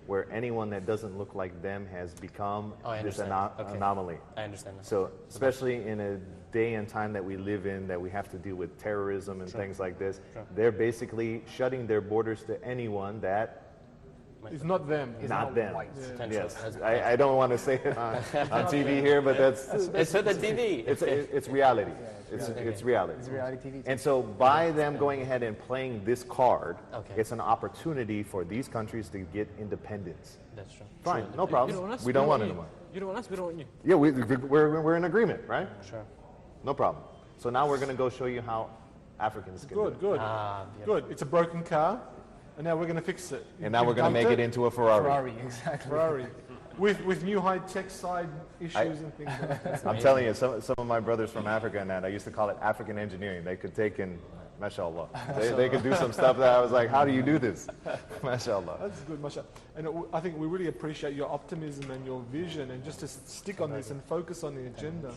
where anyone that doesn't look like them has become this anomaly. I understand that. So especially in a day and time that we live in, that we have to deal with terrorism and things like this, they're basically shutting their borders to anyone that It's not them. not them. Potential. Yes, I don't want to say it on TV here, but that's It's for the TV. it's reality. It's reality. It's reality TV. And so by them going ahead and playing this card, Okay. it's an opportunity for these countries to get independence. That's true. Fine, no You problem. don't want us, We don't want you. anymore. You don't want us, we don't want you. Yeah, we're in agreement, right? Sure. No problem. So now we're going to go show you how Africans can do it. Good. Ah, Good. It's a broken car, and now we're going to fix it. And now we're going to make it into a Ferrari, exactly. Ferrari. With new high-tech side issues and things like that. I'm telling you, some of my brothers from Africa and that, I used to call it African engineering. They could take in, mashallah. They could do some stuff that I was like, how do you do this? Mashallah. That's good, mashallah. And I think we really appreciate your optimism and your vision, and just to stick on this and focus on the agenda.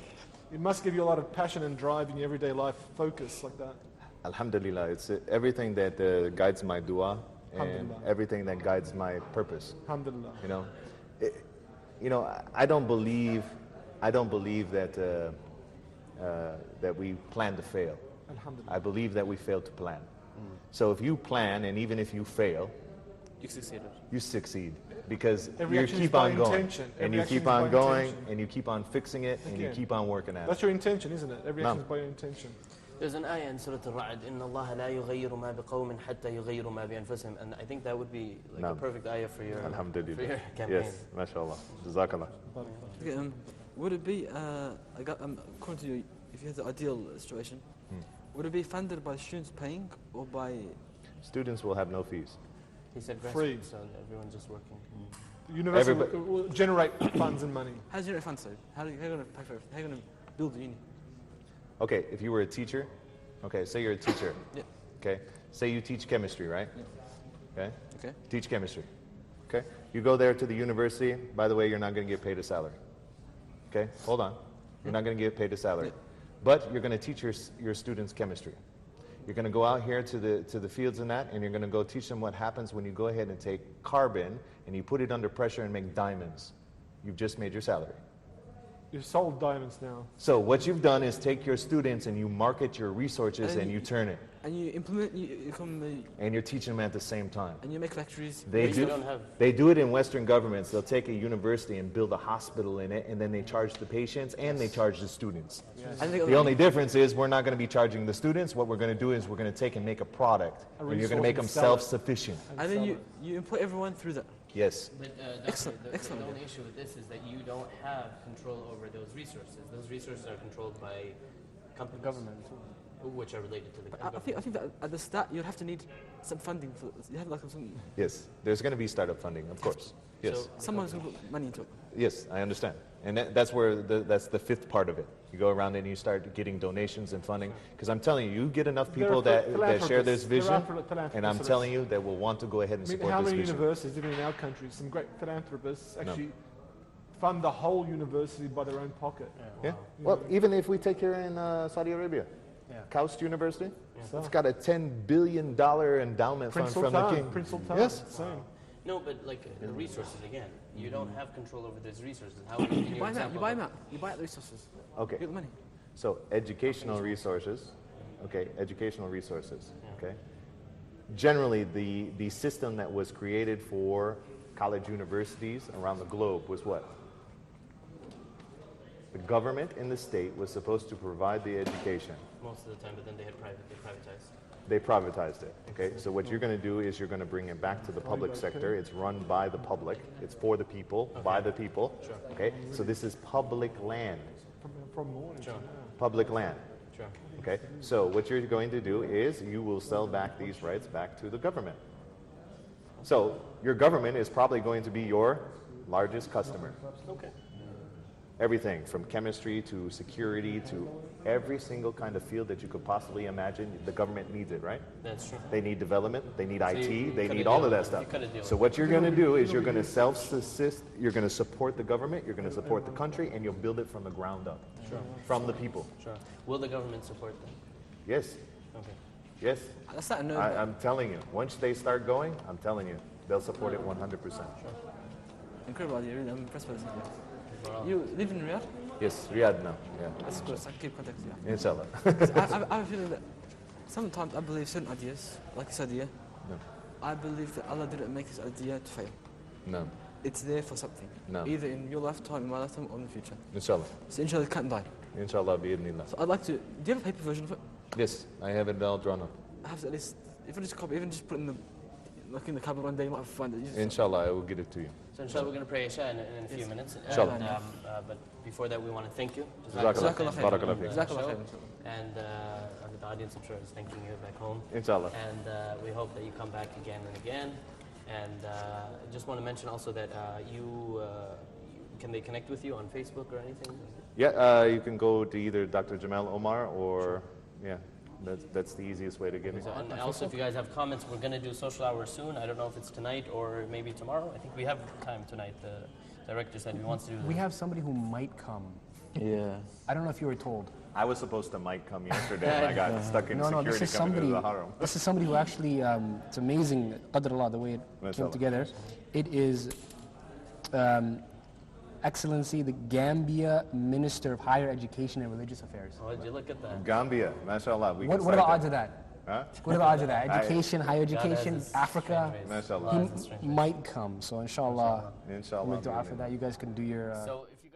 It must give you a lot of passion and drive in your everyday life, focus like that. Alhamdulillah, it's everything that guides my dua and Alhamdulillah. everything that guides my purpose. Alhamdulillah. You know, I don't believe that that we plan to fail. Alhamdulillah. I believe that we fail to plan. So if you plan, and even if you fail, You succeeded. you succeed. because Every you action is keep by on going, intention. and Every you action keep is by on going, intention. and you keep on fixing it, and you Again. keep on working at That's it. your intention, isn't it? Every action No. is by your intention. There's an ayah in Surah Al-Ra'd, إِنَّ اللَّهَ لَا يُغَيِّرُ مَا بِقَوْمٍ حَتَّى يُغَيِّرُ مَا بِأَنفُسِهِم. And I think that would be like No. a perfect ayah for your Alhamdulillah. campaign. Yes, mashallah. Jazakallah. Okay, would it be, according to you, if you had the ideal situation, would it be funded by students paying or by... Students will have no fees. He said Free. grassroots, so everyone's just working. The university Everybody- will generate funds and money. How do you generate funds, though? How are you going to pay for it? How are you going to build the uni? Okay, if you were a teacher, okay, say you're a teacher. Yeah. Okay, say you teach chemistry, right? Okay. Okay. Teach chemistry. Okay. You go there to the university. By the way, you're not going to get paid a salary. Okay. Hold on. You're not going to get paid a salary, but you're going to teach your students chemistry. You're going to go out here to the fields and that, and you're going to go teach them what happens when you go ahead and take carbon and you put it under pressure and make diamonds. You've just made your salary. You've sold diamonds now. So what you've done is take your students and you market your resources and you turn it. And you implement, you come, And you're teaching them at the same time. and you make factories. They But do, you don't have- they do it in Western governments. They'll take a university and build a hospital in it, and then they charge the patients and they charge the students. I think The only difference is we're not going to be charging the students. What we're going to do is we're going to take and make a product, A and you're going to make them resource and sell it. self-sufficient. And then you employ everyone through that. Yes. But Excellent, the excellent only idea. issue with this is that you don't have control over those resources. Those resources are controlled by companies. Government. Which are related to the I government. think that at the start you'll have to need some funding for. You have like some. Yes. There's going to be startup funding, of course. Yes. So- Someone's going to put money into it. Yes, I understand. And that's where that's the fifth part of it. You go around and you start getting donations and funding. Because I'm telling you, you get enough people that share this vision, and I'm telling you, that will want to go ahead and I mean, support how this many vision. universities, even in our country, some great philanthropists actually fund the whole university by their own pocket. Yeah. Well, even if we take here in Saudi Arabia, Kaust University, it's got a $10 billion endowment fund Prince from the Sultan, king. Prince Sultan. Yes. Same. No, but like the resources again, you don't have control over those resources. How in You your buy them out. example, You buy them out. You buy out the resources. Okay. You get the money. So educational resources, okay, educational resources, okay. Generally, the system that was created for college universities around the globe was what? The government in the state was supposed to provide the education. most of the time, but then they privatized. They privatized it, okay? So what you're going to do is you're going to bring it back to the public sector. It's run by the public. It's for the people, by the people, okay? So this is public land, From morning. Sure. public land, Sure. okay? So what you're going to do is you will sell back these rights back to the government. So your government is probably going to be your largest customer. Okay. Everything from chemistry to security to every single kind of field that you could possibly imagine, the government needs it, right? That's true. They need development, they need IT, you they cut a need all deal of that with- stuff. you cut a deal So with what you're going to do is you're going to self-assist, you're going to support the government, you're going to support the country, and you'll build it from the ground up, from the people. Sure. Will the government support them? Yes, Okay. yes. That's not a no. I'm telling you, once they start going, I'm telling you, they'll support it 100%. Incredible idea. Really, I'm impressed by this idea. You live in Riyadh? Yes, Riyadh now, yeah, That's good. I can keep contact with you. inshallah. 'Cause I have a feeling that sometimes I believe certain ideas, like this idea, No. I believe that Allah didn't make this idea to fail. No, It's there for something. No. Either in your lifetime, in my lifetime, or in the future. inshallah. So inshallah it can't die. Inshallah, bi'idhnillah. So I'd like to, do you have a paper version of it? Yes, I have it all drawn up. I have to at least, if I just copy, even just put it in the, like in the cupboard one day, you might find it. You just- Inshallah, I will get it to you. So inshallah, we're going to pray Isha in a few minutes. Inshallah. And, but before that, we want to thank you. Jazakallah. Jazakallah khair. Barakallah feek. Jazakallah Show. khair, inshallah. And the audience, I'm sure, is thanking you back home. Inshallah. And we hope that you come back again and again. And I just want to mention also that can they connect with you on Facebook or anything? Yeah, you can go to either Dr. Jamal Omar or, yeah, that's the easiest way to get me. So, and also, if you guys have comments, we're going to do social hour soon. I don't know if it's tonight or maybe tomorrow. I think we have time tonight. The director said he wants to do We have somebody who might come. Yeah. I don't know if you were told. I was supposed to might come yesterday and I got stuck in No, security this is coming somebody. into the haram. This is somebody who actually. It's amazing, Qadr the way it came Mashallah. together. It is, Excellency, the Gambia Minister of Higher Education and Religious Affairs. Oh, did you look at that? Gambia, mashallah. We What can are the start odds there. of that? Huh? What are the odds of that? I- Education, higher education, has a Africa. strange race. Mashallah. Allah has a strange He race. might come. So inshallah, Inshallah. we'll make dua for that. You guys can do your. So if you